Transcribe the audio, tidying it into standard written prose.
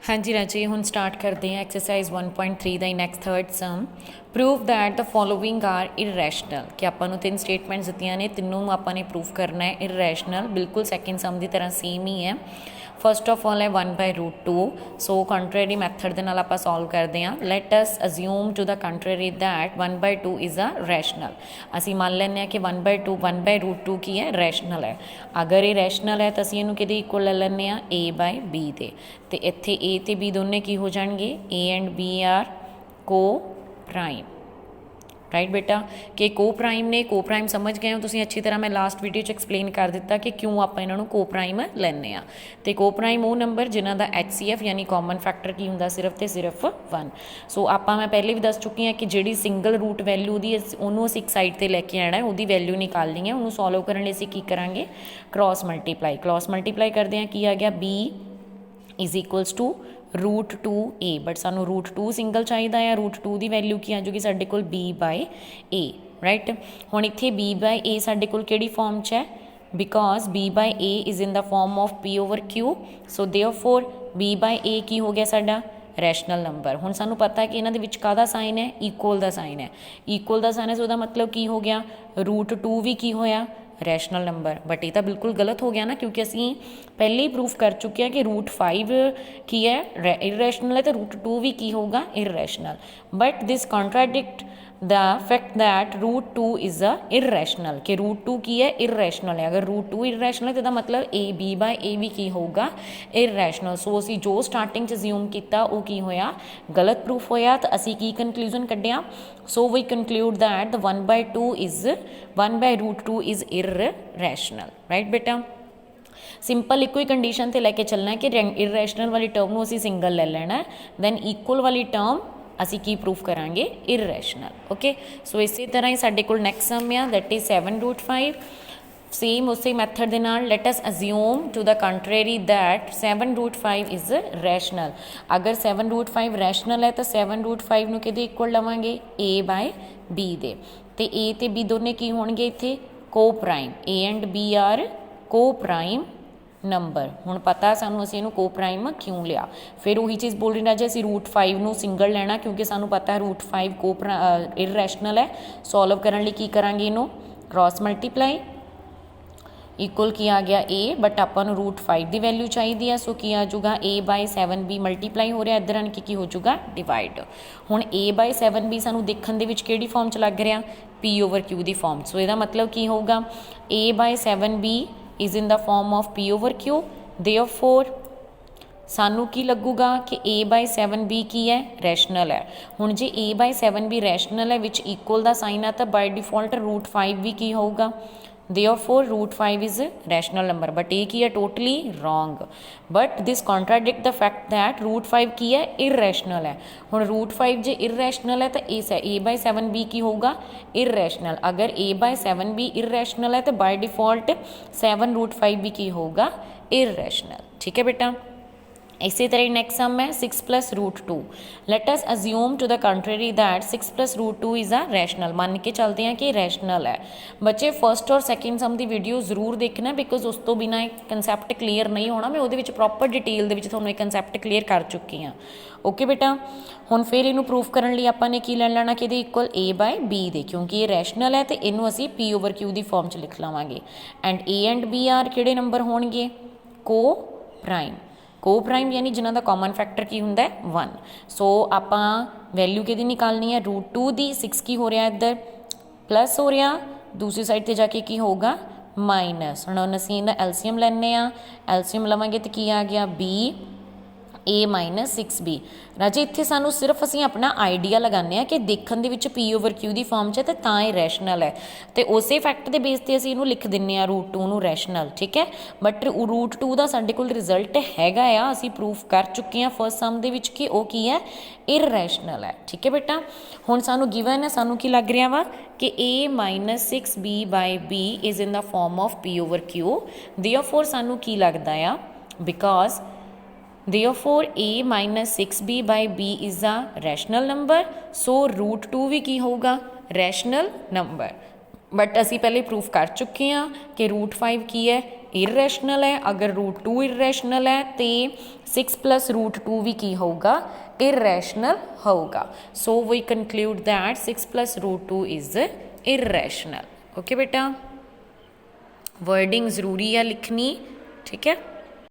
हाँ जी राजे, हुण स्टार्ट करते हैं एक्सरसाइज 1.3 ਦਾ next third sum. Prove that the following are irrational. ਕਿ ਆਪਾਂ ਨੂੰ ਤਿੰਨ ਸਟੇਟਮੈਂਟਸ ਦਿੱਤੀਆਂ ਨੇ, ਤਿੰਨੋਂ ਆਪਾਂ ਨੇ ਪ੍ਰੂਵ ਕਰਨਾ ਹੈ ਇਰੈਸ਼ਨਲ। ਬਿਲਕੁਲ ਸੈਕਿੰਡ ਸਮ ਦੀ ਤਰ੍ਹਾਂ ਸੇਮ ਹੀ ਹੈ। ਫਸਟ ਆਫ ਆਲ ਹੈ 1/√2। ਸੋ ਕੰਟਰੇਰੀ ਮੈਥਡ ਦੇ ਨਾਲ ਆਪਾਂ ਸੋਲਵ ਕਰਦੇ ਹਾਂ। Let us assume to the contrary that 1/2 is a rational. ਅਸੀਂ ਮੰਨ ਲੈਂਦੇ ਹਾਂ ਕਿ 1/2 1/√2 ਕੀ ਹੈ, ਰੈਸ਼ਨਲ ਹੈ। ਅਗਰ ਇਹ ਰੈਸ਼ਨਲ ਹੈ ਤਾਂ ਅਸੀਂ ਇਹਨੂੰ ਕਿਹਦੇ ਇਕੁਅਲ ਲੈ ਲੈਂਦੇ ਹਾਂ, a/b ਦੇ। ਤੇ ਇੱਥੇ a ਤੇ b ਦੋਨੇ ਕੀ ਹੋ ਜਾਣਗੇ, a and b are co prime. Right ਬੇਟਾ, ਕਿ ਕੋ ਪ੍ਰਾਈਮ ਨੇ। ਕੋ ਪ੍ਰਾਈਮ ਸਮਝ ਗਏ ਹੋ ਤੁਸੀਂ ਅੱਛੀ ਤਰ੍ਹਾਂ। ਮੈਂ ਲਾਸਟ ਵੀਡੀਓ 'ਚ ਐਕਸਪਲੇਨ ਕਰ ਦਿੱਤਾ ਕਿ ਕਿਉਂ ਆਪਾਂ ਇਹਨਾਂ ਨੂੰ ਕੋ ਪ੍ਰਾਈਮ ਲੈਂਦੇ ਹਾਂ। ਅਤੇ ਕੋ ਪ੍ਰਾਈਮ ਉਹ ਨੰਬਰ ਜਿਨ੍ਹਾਂ ਦਾ HCF ਯਾਨੀ ਕਾਮਨ ਫੈਕਟਰ ਕੀ ਹੁੰਦਾ, ਸਿਰਫ ਅਤੇ ਸਿਰਫ 1। ਸੋ ਆਪਾਂ ਮੈਂ ਪਹਿਲੇ ਵੀ ਦੱਸ ਚੁੱਕੀ ਹਾਂ ਕਿ ਜਿਹੜੀ ਸਿੰਗਲ ਰੂਟ ਵੈਲਿਊ ਦੀ ਉਹਨੂੰ ਅਸੀਂ ਇੱਕ ਸਾਈਡ 'ਤੇ ਲੈ ਕੇ ਆਉਣਾ, ਉਹਦੀ ਵੈਲਿਊ ਨਿਕਾਲਣੀ ਹੈ। ਉਹਨੂੰ ਸੋਲਵ ਕਰਨ ਲਈ ਅਸੀਂ ਕੀ ਕਰਾਂਗੇ, ਕ੍ਰੋਸ ਮਲਟੀਪਲਾਈ। ਕ੍ਰੋਸ ਮਲਟੀਪਲਾਈ ਕਰਦੇ ਹਾਂ, ਕੀ ਆ ਗਿਆ, b is equals to √2a। But ਸਾਨੂੰ √2 ਸਿੰਗਲ ਚਾਹੀਦਾ ਆ। √2 ਦੀ ਵੈਲਿਊ ਕੀ ਆ ਜੂਗੀ ਸਾਡੇ ਕੋਲ, b/a। ਰਾਈਟ, ਹੁਣ ਇੱਥੇ b/a ਸਾਡੇ ਕੋਲ ਕਿਹੜੀ ਫਾਰਮ 'ਚ ਹੈ, because b/a is in the form of p/q। So therefore b/a ਕੀ ਹੋ ਗਿਆ ਸਾਡਾ, ਰੈਸ਼ਨਲ ਨੰਬਰ। ਹੁਣ ਸਾਨੂੰ ਪਤਾ ਕਿ ਇਹਨਾਂ ਦੇ ਵਿੱਚ ਕਾਹਦਾ ਸਾਈਨ ਹੈ, ਇਕੁਅਲ ਦਾ ਸਾਈਨ ਹੈ। ਇਕੁਅਲ ਦਾ ਸਾਈਨ ਹੈ, ਸੋ ਉਹਦਾ ਮਤਲਬ ਕੀ ਹੋ ਗਿਆ, √2 ਵੀ ਕੀ ਹੋਇਆ, ਰੈਸ਼ਨਲ ਨੰਬਰ। ਬਟ ਇਹ ਤਾਂ ਬਿਲਕੁਲ ਗਲਤ ਹੋ ਗਿਆ ਨਾ, ਕਿਉਂਕਿ ਅਸੀਂ ਪਹਿਲੇ ਹੀ ਪ੍ਰੂਫ ਕਰ ਚੁੱਕੇ ਹਾਂ ਕਿ √5 ਕੀ ਹੈ, ਇਰਰੈਸ਼ਨਲ ਹੈ, ਅਤੇ √2 ਵੀ ਕੀ ਹੋਊਗਾ, irrational. But this contradict the fact that √2 is a irrational. ਕਿ √2 ਕੀ ਹੈ, ਇਰਰੈਸ਼ਨਲ ਹੈ। ਅਗਰ √2 ਇਰਰੈਸ਼ਨਲ ਹੈ ਤਾਂ ਇਹਦਾ ਮਤਲਬ b/a ਵੀ ਕੀ ਹੋਊਗਾ, ਇਰਰੈਸ਼ਨਲ। ਸੋ ਅਸੀਂ ਜੋ ਸਟਾਰਟਿੰਗ 'ਚ ਜ਼ਿਊਮ ਕੀਤਾ ਉਹ ਕੀ ਹੋਇਆ, ਗਲਤ ਪ੍ਰੂਫ ਹੋਇਆ। ਤਾਂ ਅਸੀਂ ਕੀ ਕਨਕਲੂਜਨ ਕੱਢਿਆ, so we conclude that the 1/2 is 1/√2 is irrational. Right ਬੇਟਾ, ਸਿੰਪਲ ਇੱਕੋ ਹੀ ਕੰਡੀਸ਼ਨ 'ਤੇ ਲੈ ਕੇ ਚੱਲਣਾ ਕਿ ਇਰਰੈਸ਼ਨਲ ਵਾਲੀ ਟਰਮ ਨੂੰ ਅਸੀਂ ਸਿੰਗਲ ਲੈ ਲੈਣਾ, ਦੈਨ ਇਕੁਅਲ ਵਾਲੀ ਟਰਮ ਅਸੀਂ ਕੀ ਪ੍ਰੂਫ ਕਰਾਂਗੇ, ਇਰਰੈਸ਼ਨਲ। ਓਕੇ, ਸੋ ਇਸੇ ਤਰ੍ਹਾਂ ਹੀ ਸਾਡੇ ਕੋਲ ਨੈਕਸਟ ਸਮ ਆ, ਦੈਟ ਇਜ਼ 7√5। ਸੇਮ ਉਸੇ ਮੈਥਡ ਦੇ ਨਾਲ let us assume to the contrary that 7√5 is rational. ਅਗਰ 7√5 ਰੈਸ਼ਨਲ ਹੈ ਤਾਂ 7√5 ਨੂੰ ਕਿਹਦੇ ਇਕੁਅਲ ਲਵਾਂਗੇ, a/b ਦੇ। ਅਤੇ a ਅਤੇ b ਦੋਨੇ ਕੀ ਹੋਣਗੇ ਇੱਥੇ, co prime. a and b are co prime number. ਹੁਣ ਪਤਾ ਸਾਨੂੰ ਅਸੀਂ ਇਹਨੂੰ ਕੋ ਪ੍ਰਾਈਮ ਕਿਉਂ ਲਿਆ। ਫਿਰ ਉਹੀ ਚੀਜ਼ ਬੋਲ ਰਹੀ ਨਾ ਜੀ, ਅਸੀਂ √5 ਨੂੰ ਸਿੰਗਲ ਲੈਣਾ ਕਿਉਂਕਿ ਸਾਨੂੰ ਪਤਾ ਹੈ √5 ਕੋ ਇਰਰੈਸ਼ਨਲ ਹੈ। ਸੋਲਵ ਕਰਨ ਲਈ ਕੀ ਕਰਾਂਗੇ, ਇਹਨੂੰ ਕ੍ਰੋਸ ਮਲਟੀਪਲਾਈ। ਇਕੁਅਲ ਕੀ ਆ ਗਿਆ, a, ਬਟ ਆਪਾਂ ਨੂੰ √5 ਦੀ ਵੈਲਿਊ ਚਾਹੀਦੀ ਆ। ਸੋ ਕੀ ਆ ਜਾਊਗਾ, a/7b ਮਲਟੀਪਲਾਈ ਹੋ ਰਿਹਾ, ਇੱਧਰ ਆਣ ਕੇ ਕੀ ਹੋ ਜਾਊਗਾ, ਡਿਵਾਈਡ। ਹੁਣ a/7b ਸਾਨੂੰ ਦੇਖਣ ਦੇ ਵਿੱਚ ਕਿਹੜੀ ਫਾਰਮ 'ਚ ਲੱਗ ਰਿਹਾ, p/q ਦੀ ਫਾਰਮ। ਸੋ ਇਹਦਾ ਮਤਲਬ ਕੀ ਹੋਊਗਾ, a/7b is in the form of p/q। ਦੇਅਰਫੋਰ ਸਾਨੂੰ ਕੀ ਲੱਗੂਗਾ ਕਿ a/7b ਕੀ ਹੈ, ਰੈਸ਼ਨਲ ਹੈ। ਹੁਣ ਜੇ a/7b ਰੈਸ਼ਨਲ ਹੈ, ਵਿੱਚ ਇਕੁਅਲ ਦਾ ਸਾਈਨ ਆ, ਤਾਂ ਬਾਈ ਡਿਫੋਲਟ √5 ਵੀ ਕੀ ਹੋਊਗਾ, ਦੇਅਰਫੋਰ √5 ਇਜ਼ ਰੈਸ਼ਨਲ ਨੰਬਰ। ਬਟ ਇਹ ਕੀ ਹੈ, totally wrong. But this contradict the fact that √5 ਕੀ ਹੈ, ਇਰਰੈਸ਼ਨਲ ਹੈ। ਹੁਣ √5 ਜੇ ਇਰਰੈਸ਼ਨਲ ਹੈ ਤਾਂ a/7b ਕੀ ਹੋਊਗਾ, ਇਰਰੈਸ਼ਨਲ। ਅਗਰ a/7b ਇਰਰੈਸ਼ਨਲ ਹੈ ਤਾਂ ਬਾਈ ਡਿਫੋਲਟ 7√5 ਵੀ ਕੀ ਹੋਊਗਾ, ਇਰਰੈਸ਼ਨਲ। ਠੀਕ ਹੈ ਬੇਟਾ। ਇਸੇ ਤਰ੍ਹਾਂ ਹੀ ਨੈਕਸਟ ਸਮ ਹੈ 6 + √2। Let us assume to the contrary that 6 + √2 is a rational. ਮੰਨ ਕੇ ਚੱਲਦੇ ਹਾਂ ਕਿ ਰੈਸ਼ਨਲ ਹੈ। ਬੱਚੇ ਫਸਟ ਔਰ ਸੈਕਿੰਡ ਸਮ ਦੀ ਵੀਡੀਓ ਜ਼ਰੂਰ ਦੇਖਣਾ, ਬਿਕੋਜ਼ ਉਸ ਤੋਂ ਬਿਨਾਂ ਇੱਕ ਕਨਸੈਪਟ ਕਲੀਅਰ ਨਹੀਂ ਹੋਣਾ। ਮੈਂ ਉਹਦੇ ਵਿੱਚ ਪ੍ਰੋਪਰ ਡਿਟੇਲ ਦੇ ਵਿੱਚ ਤੁਹਾਨੂੰ ਇਹ ਕਨਸੈਪਟ ਕਲੀਅਰ ਕਰ ਚੁੱਕੀ ਹਾਂ। ਓਕੇ ਬੇਟਾ, ਹੁਣ ਫਿਰ ਇਹਨੂੰ ਪ੍ਰੂਫ ਕਰਨ ਲਈ ਆਪਾਂ ਨੇ ਕੀ ਲੈ ਲੈਣਾ, ਕਿ ਇਹਦੇ ਇਕੁਅਲ a/b ਦੇ, ਕਿਉਂਕਿ ਇਹ ਰੈਸ਼ਨਲ ਹੈ ਅਤੇ ਇਹਨੂੰ ਅਸੀਂ p/q ਦੀ ਫਾਰਮ 'ਚ ਲਿਖ ਲਵਾਂਗੇ। And a and b are ਕਿਹੜੇ ਨੰਬਰ ਹੋਣਗੇ, ਕੋ ਪ੍ਰਾਈਮ। ਕੋ ਪ੍ਰਾਈਮ ਯਾਨੀ ਜਿਨ੍ਹਾਂ ਦਾ ਕਾਮਨ ਫੈਕਟਰ ਕੀ ਹੁੰਦਾ ਹੈ, 1। ਸੋ ਆਪਾਂ ਵੈਲਿਊ ਕਿਹਦੀ ਨਿਕਾਲਣੀ ਹੈ, √2 ਦੀ। 6 ਕੀ ਹੋ ਰਿਹਾ, ਇੱਧਰ ਪਲੱਸ ਹੋ ਰਿਹਾ, ਦੂਸਰੀ ਸਾਈਡ 'ਤੇ ਜਾ ਕੇ ਕੀ ਹੋਊਗਾ, ਮਾਈਨਸ। ਹੁਣ ਅਸੀਂ ਇਹਦਾ ਐਲਸੀਅਮ ਲੈਂਦੇ ਹਾਂ। ਐਲਸੀਅਮ ਲਵਾਂਗੇ ਤਾਂ ਕੀ ਆ ਗਿਆ, a-6b। ਰਾਜੇ ਇੱਥੇ ਸਾਨੂੰ ਸਿਰਫ ਅਸੀਂ ਆਪਣਾ ਆਈਡੀਆ ਲਗਾਉਂਦੇ ਹਾਂ ਕਿ ਦੇਖਣ ਦੇ ਵਿੱਚ p/q ਦੀ ਫਾਰਮ 'ਚ ਹੈ ਅਤੇ ਤਾਂ ਇਹ ਰੈਸ਼ਨਲ ਹੈ, ਅਤੇ ਉਸੇ ਫੈਕਟ ਦੇ ਬੇਸ 'ਤੇ ਅਸੀਂ ਇਹਨੂੰ ਲਿਖ ਦਿੰਦੇ ਹਾਂ √2 ਨੂੰ ਰੈਸ਼ਨਲ। ਠੀਕ ਹੈ, ਬਟ √2 ਦਾ ਸਾਡੇ ਕੋਲ ਰਿਜ਼ਲਟ ਹੈਗਾ ਆ, ਅਸੀਂ ਪ੍ਰੂਫ ਕਰ ਚੁੱਕੇ ਹਾਂ ਫਸਟ ਸਮ ਦੇ ਵਿੱਚ ਕਿ ਉਹ ਕੀ ਹੈ, ਇਰਰੈਸ਼ਨਲ ਹੈ। ਠੀਕ ਹੈ ਬੇਟਾ, ਹੁਣ ਸਾਨੂੰ ਗਿਵਨ ਹੈ, ਸਾਨੂੰ ਕੀ ਲੱਗ ਰਿਹਾ ਵਾ ਕਿ a-6b/b is in the form of p/q। ਦੇਅਰਫੋਰ ਸਾਨੂੰ ਕੀ ਲੱਗਦਾ ਆ, because therefore a-6b/b is a rational number, so √2 ਵੀ ਕੀ ਹੋਊਗਾ, ਰੈਸ਼ਨਲ ਨੰਬਰ। ਬਟ ਅਸੀਂ ਪਹਿਲੇ ਪ੍ਰੂਫ ਕਰ ਚੁੱਕੇ ਹਾਂ ਕਿ √5 ਕੀ ਹੈ, इररैशनल है। अगर √2 इररैशनल है तो 6 + √2 भी की होगा, इररैशनल होगा। So we conclude that 6 + √2 is irrational. Okay बेटा, वर्डिंग ज़रूरी है लिखनी, ठीक है।